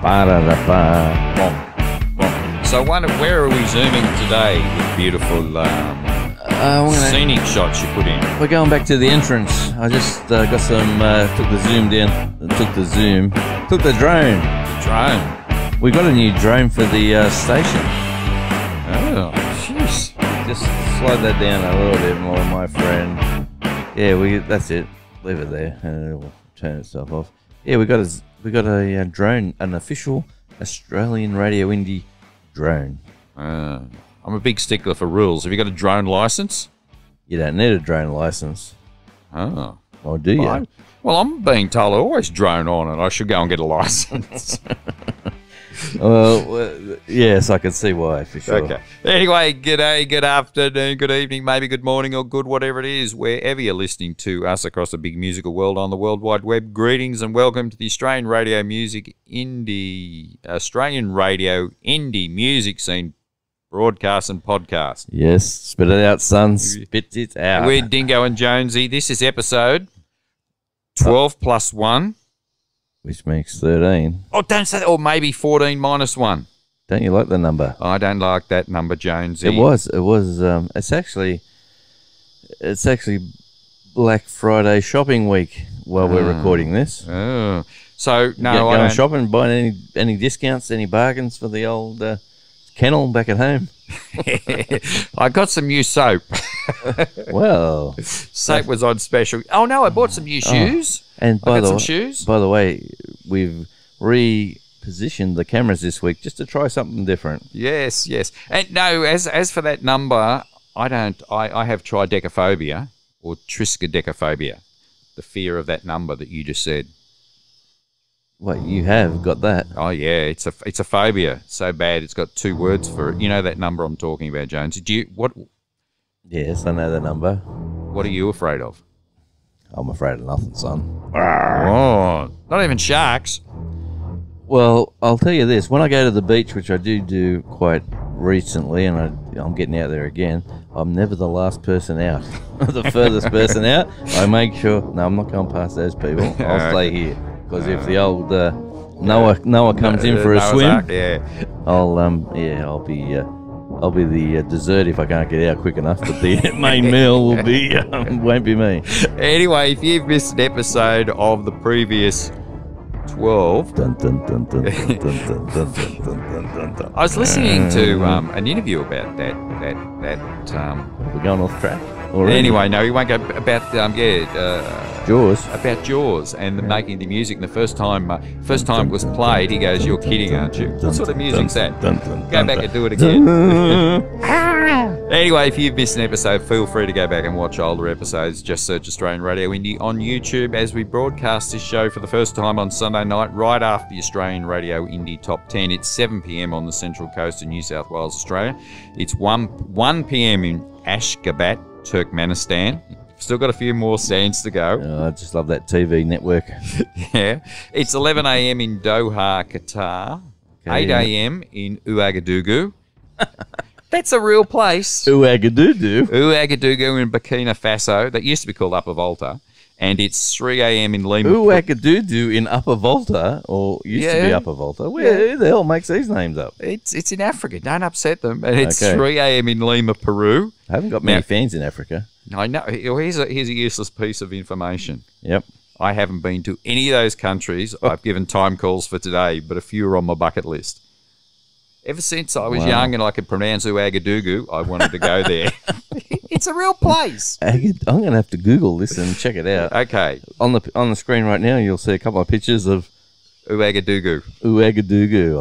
So I wonder, where are we zooming today with beautiful scenic shots you put in? We're going back to the entrance. I just got some, took the zoom down, took the drone. The drone? We got a new drone for the station. Oh, jeez. Just slide that down a little bit more, my friend. Yeah, that's it. Leave it there and it'll turn itself off. Yeah, we got a drone, an official Australian Radio Indie drone. I'm a big stickler for rules. Have you got a drone license? You don't need a drone license. Oh. Or do you? Well, I'm being told I always drone on and I should go and get a license. Well, yes, I can see why, for sure. Okay. Anyway, good day, good afternoon, good evening, maybe good morning or good whatever it is, wherever you're listening to us across the big musical world on the World Wide Web. Greetings and welcome to the Australian Radio Indie Music Scene broadcast and podcast. Yes, spit it out, son. Spit it out. We're Dingo and Jonesy. This is episode 12 plus 1. Which makes 13. Oh, don't say that. Or maybe 14 minus 1. Don't you like the number? I don't like that number, Jonesy. It was. It's actually Black Friday shopping week while we're recording this. Oh. So, no, I don't shopping, buying any discounts, any bargains for the old kennel back at home. I got some new soap. Well, soap was on special. Oh, no, I bought some new shoes. And by shoes. By the way, we've repositioned the cameras this week just to try something different. Yes, yes. And no, as for that number, I have tridecaphobia or triskaidekaphobia, the fear of that number that you just said. What, you have got that? Oh yeah, it's a phobia so bad it's got 2 words for it. You know that number I'm talking about, Jones. Yes, I know the number. What are you afraid of? I'm afraid of nothing, son. Oh, not even sharks. Well, I'll tell you this. When I go to the beach, which I do quite recently, and I'm getting out there again, I'm never the last person out. The furthest person out. I make sure, no, I'm not going past those people. I'll stay here. Because if the old Noah comes in for a swim, I'll be the dessert if I can't get out quick enough. But the main meal won't be me. Anyway, if you've missed an episode of the previous 12, I was listening to an interview about that. We're going off track already. Anyway, no, we won't go about Jaws. About Jaws and making the music. And the first time it was played, he goes, "You're kidding, aren't you? What sort of music's that? Go back and do it again." Anyway, if you've missed an episode, feel free to go back and watch older episodes. Just search Australian Radio Indie on YouTube as we broadcast this show for the first time on Sunday night, right after the Australian Radio Indie Top 10. It's 7 p.m. on the Central Coast of New South Wales, Australia. It's 1 p.m. in Ashgabat, Turkmenistan. Still got a few more stands to go. Oh, I just love that TV network. Yeah. It's 11 a.m. in Doha, Qatar. Okay, 8 a.m. in Ouagadougou. That's a real place. Ouagadougou in Burkina Faso. That used to be called Upper Volta. And it's 3 a.m. in Lima. Ouagadougou in Upper Volta, or used to be Upper Volta. Who the hell makes these names up? It's in Africa. Don't upset them. And it's 3 a.m. in Lima, Peru. I haven't got many fans in Africa. I know. Here's a useless piece of information. Yep. I haven't been to any of those countries. I've given time calls for today, but a few are on my bucket list. Ever since I was young and I could pronounce Ouagadougou, I wanted to go there. It's a real place. I'm going to have to Google this and check it out. Okay. On the screen right now, you'll see a couple of pictures of Ouagadougou.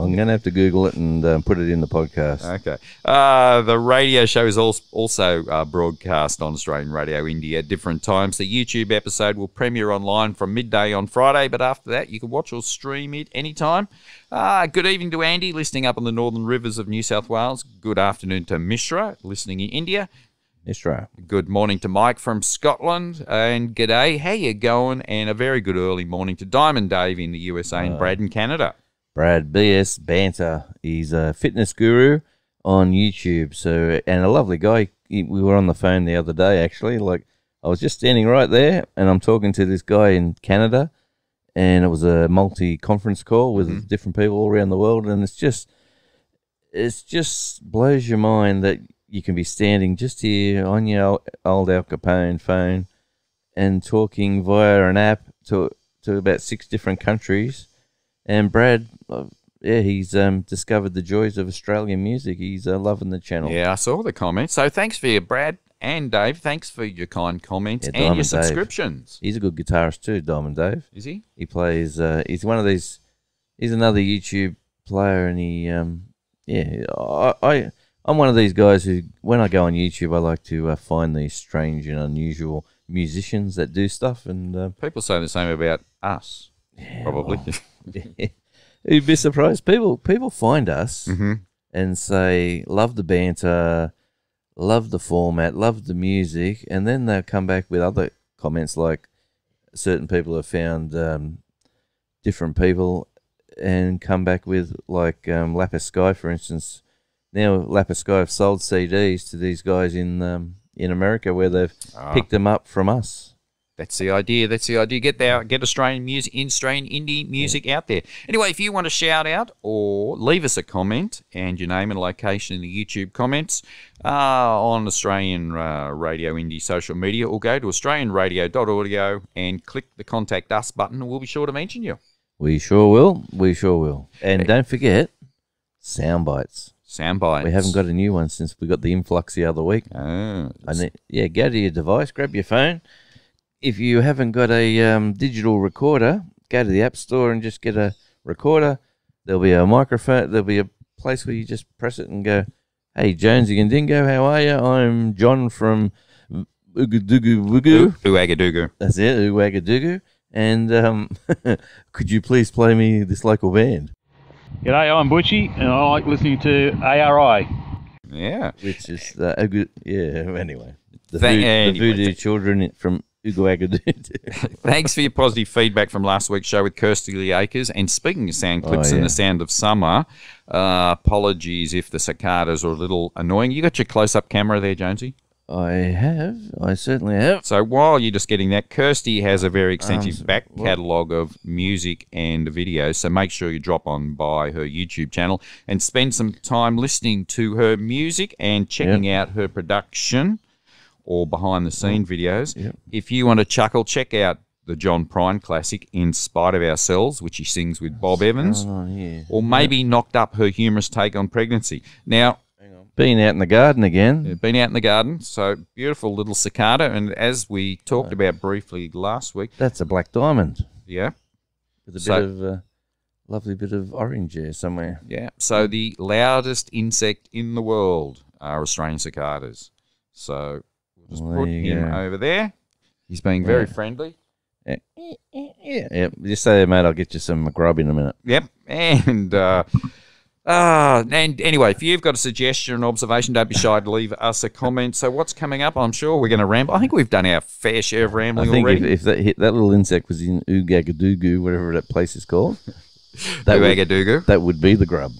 I'm going to have to Google it and put it in the podcast. Okay. The radio show is also broadcast on Australian Radio India at different times. The YouTube episode will premiere online from midday on Friday, but after that you can watch or stream it anytime. Good evening to Andy, listening up on the Northern Rivers of New South Wales. Good afternoon to Mishra, listening in India. Mishra. Good morning to Mike from Scotland. And g'day, how you going? And a very good early morning to Diamond Dave in the USA and Brad in Canada. Brad BS Banter. He's a fitness guru on YouTube. And a lovely guy. We were on the phone the other day, actually. Like, I was just standing right there, and I'm talking to this guy in Canada, and it was a multi-conference call with different people all around the world, and it just blows your mind that you can be standing just here on your old Al Capone phone and talking via an app to about 6 different countries. And Brad, he's discovered the joys of Australian music. He's loving the channel. Yeah, I saw the comments. So thanks for your Brad and Dave. Thanks for your kind comments and your subscriptions. He's a good guitarist too, Diamond Dave. Is he? He plays. He's one of these. He's another YouTube player, and he. I'm one of these guys who, when I go on YouTube, I like to find these strange and unusual musicians that do stuff. And people say the same about us. Probably. You'd be surprised. People find us and say, love the banter, love the format, love the music, and then they'll come back with other comments like certain people have found different people and come back with like Lapis Sky, for instance. Now Lapis Sky have sold CDs to these guys in America where they've picked them up from us. That's the idea. Get Australian music, Australian indie music out there. Anyway, if you want to shout out or leave us a comment and your name and location in the YouTube comments on Australian Radio Indie social media, or go to australianradio.audio and click the Contact Us button, and we'll be sure to mention you. We sure will. And don't forget, sound bites. We haven't got a new one since we got the influx the other week. Go to your device, grab your phone. If you haven't got a digital recorder, go to the App Store and just get a recorder. There'll be a microphone. There'll be a place where you just press it and go, "Hey, Jonesy and Dingo, how are you? I'm John from Ouagadougou. That's it, Ouagadougou. And could you please play me this local band?" G'day, I'm Butchie, and I like listening to ARI. Yeah. Which is, anyway. The Voodoo Children from Ouagadougou. Thanks for your positive feedback from last week's show with Kirsty Lee Akers. And speaking of sound clips and the sound of summer, apologies if the cicadas are a little annoying. You got your close-up camera there, Jonesy? I certainly have. So while you're just getting that, Kirsty has a very extensive back catalogue of music and videos, so make sure you drop on by her YouTube channel and spend some time listening to her music and checking out her production or behind-the-scene videos. Yep. If you want to chuckle, check out the John Prine classic, In Spite of Ourselves, which he sings with Bob Evans, or maybe Knocked Up, her humorous take on pregnancy. Now, been out in the garden again. Been out in the garden. So, beautiful little cicada. And as we talked about briefly last week. That's a black diamond. Yeah. With a bit of lovely bit of orange there somewhere. Yeah. So, the loudest insect in the world are Australian cicadas. So, we'll just put him over there. He's being very friendly. Yeah. Just say, mate, I'll get you some grub in a minute. Yep. And anyway, if you've got a suggestion or an observation, don't be shy to leave us a comment. So what's coming up? I'm sure we're going to ramble. I think we've done our fair share of rambling already. If that little insect was in Ouagadougou, whatever that place is called, that would be the grub.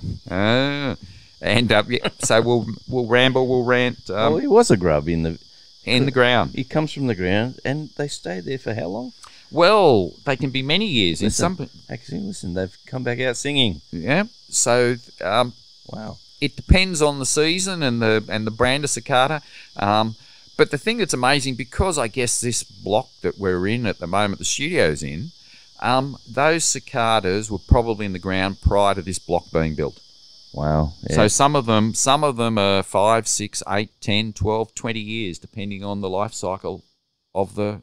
So we'll ramble, we'll rant. Well, he was a grub in the ground. He comes from the ground, and they stay there for how long? Well, they can be many years. Listen, they've come back out singing. Yeah. So, wow. It depends on the season and the brand of cicada. But the thing that's amazing, because I guess this block that we're in at the moment, the studio's in, those cicadas were probably in the ground prior to this block being built. Wow. Yeah. So some of them are 5, 6, 8, 10, 12, 20 years, depending on the life cycle of the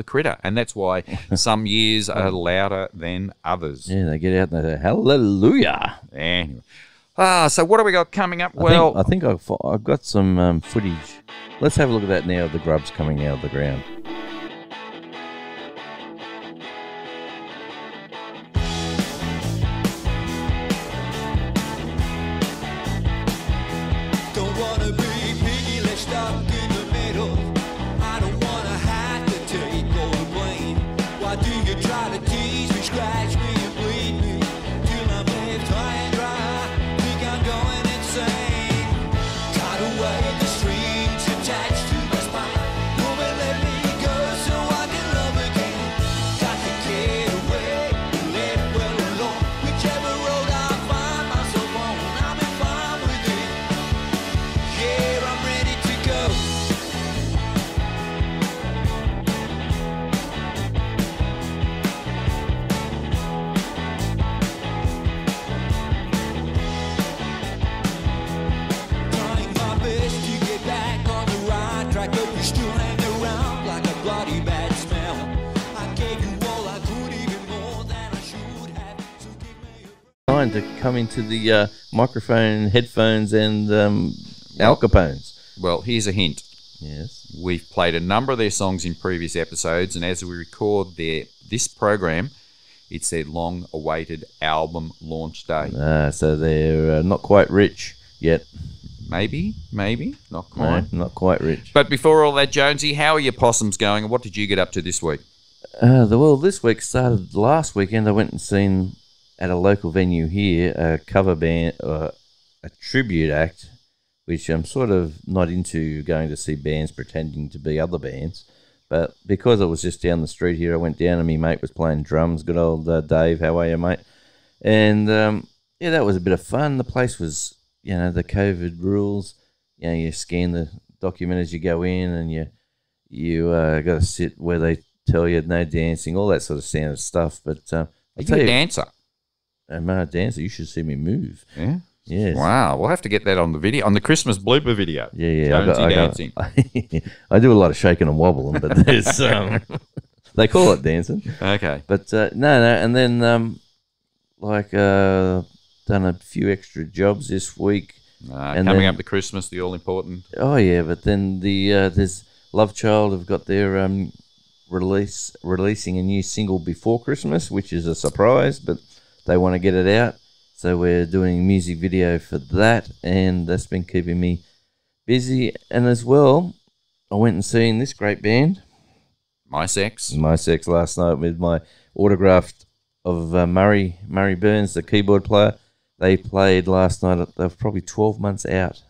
critter, and that's why some years are louder than others. Yeah, they get out and they say, hallelujah. Anyway. So what have we got coming up? I think I've got some footage. Let's have a look at that now, the grubs coming out of the ground. kind to come into the microphone, headphones, and Al Capone's. Well, here's a hint. Yes. We've played a number of their songs in previous episodes, and as we record this program, it's their long-awaited album launch day. So they're not quite rich yet. Maybe, not quite. No, not quite rich. But before all that, Jonesy, how are your possums going, and what did you get up to this week? Well, this week started last weekend. I went and seen at a local venue here a cover band, a tribute act, which I'm sort of not into going to see bands pretending to be other bands. But because I was just down the street here, I went down and my mate was playing drums. Good old Dave, how are you, mate? And yeah, that was a bit of fun. The place was, the COVID rules. You scan the document as you go in, and you got to sit where they tell you no dancing, all that sort of standard stuff. But Are you a dancer? I'm not a dancer. You should see me move. Yeah. Yes. Wow, we'll have to get that on the video, on the Christmas blooper video. Yeah. Jonesy dancing. I do a lot of shaking and wobbling, but there's they call it dancing. Okay. But no, and then done a few extra jobs this week. And coming up to Christmas, the all important. Oh yeah, but then there's Love Child have got their releasing a new single before Christmas, which is a surprise, but they want to get it out. So we're doing a music video for that, and that's been keeping me busy. And as well, I went and seen this great band, My Sex, last night with my autograph of Murray Burns, the keyboard player. They played last night. They were probably 12 months out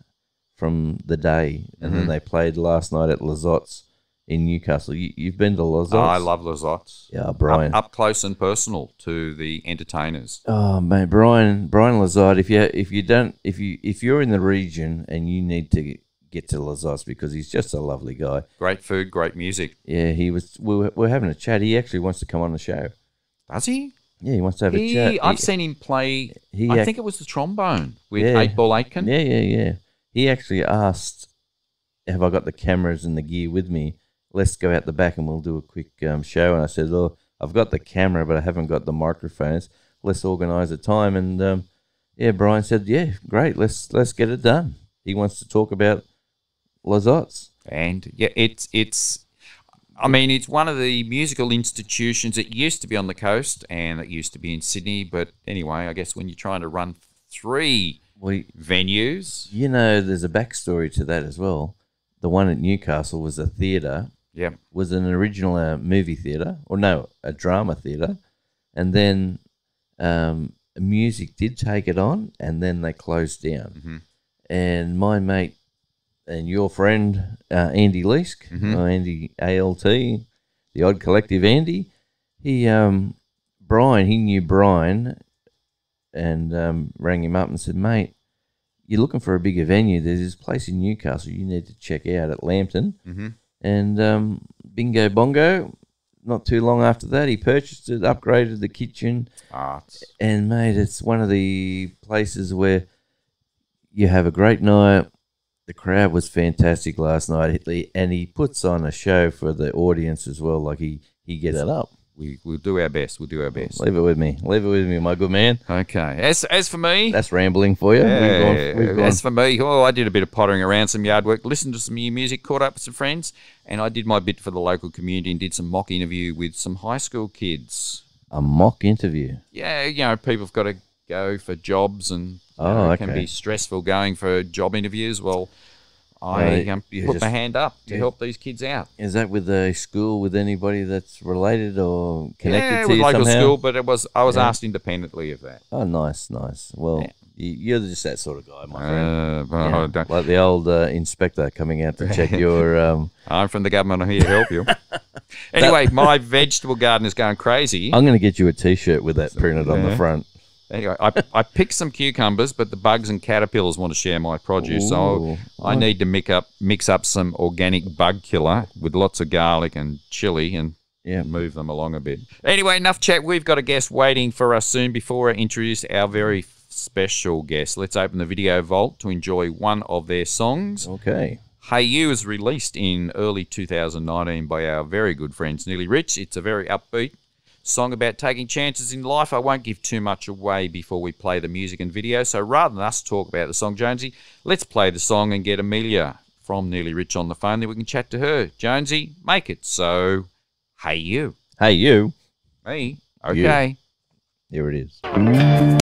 from the day, and then they played last night at Lazotte's in Newcastle. You've been to Lazotte's? Oh, I love Lazotte's. Yeah, Brian. Up close and personal to the entertainers. Oh man, Brian Lazotte. If you're in the region and you need to get to Lazotte's, because he's just a lovely guy. Great food, great music. Yeah, we're having a chat. He actually wants to come on the show. Does he? Yeah, he wants to have a chat. I've seen him play. I think it was the trombone with 8-Ball Aitken. Yeah. He actually asked, "Have I got the cameras and the gear with me? Let's go out the back and we'll do a quick show." And I said, "Well, I've got the camera, but I haven't got the microphones. Let's organise a time." And Brian said, "Yeah, great. Let's get it done." He wants to talk about Lazotte's. And yeah, it's one of the musical institutions. It used to be on the coast, and it used to be in Sydney. But anyway, I guess when you're trying to run 3 venues, there's a backstory to that as well. The one at Newcastle was a theatre. Yeah, was an original movie theatre, a drama theatre, and then music did take it on, and then they closed down. Mm-hmm. And my mate and your friend Andy Leask, Andy ALT, the Odd Collective Andy, he knew Brian, and rang him up and said, "Mate, you're looking for a bigger venue. There's this place in Newcastle you need to check out at Lambton." Mm-hmm. And bingo bongo, not too long after that, he purchased it, upgraded the kitchen. And, mate, it's one of the places where you have a great night. The crowd was fantastic last night, and he puts on a show for the audience as well. Like he gets it up. We'll do our best. Leave it with me, my good man. Okay. As for me, that's rambling for you. Yeah, we've gone. As for me, I did a bit of pottering around, some yard work, listened to some new music, caught up with some friends, and I did my bit for the local community and did some mock interview with some high school kids. A mock interview? Yeah, people have got to go for jobs, and it can be stressful going for job interviews. Well, I put my hand up to help these kids out. Is that with a school, with anybody that's related or connected to you local somehow? School, but I was asked independently of that. Oh, nice. Well, you're just that sort of guy, my friend. Well, like the old inspector coming out to check your... I'm from the government. I'm here to help you. Anyway, my vegetable garden is going crazy. I'm going to get you a T-shirt with that printed on the front. Anyway, I picked some cucumbers, but the bugs and caterpillars want to share my produce, so I need to mix up some organic bug killer with lots of garlic and chili and move them along a bit. Anyway, enough chat. We've got a guest waiting for us soon. Before I introduce our very special guest, let's open the video vault to enjoy one of their songs. Okay. Hey You was released in early 2019 by our very good friends Nearly Rich. It's a very upbeat, song about taking chances in life. I won't give too much away before we play the music and video, so rather than us talk about the song, Jonesy, let's play the song and get Amelia from Nearly Rich on the phone, then we can chat to her. Jonesy, make it so. Hey you. Hey, you. Me. Okay. You. Here it is.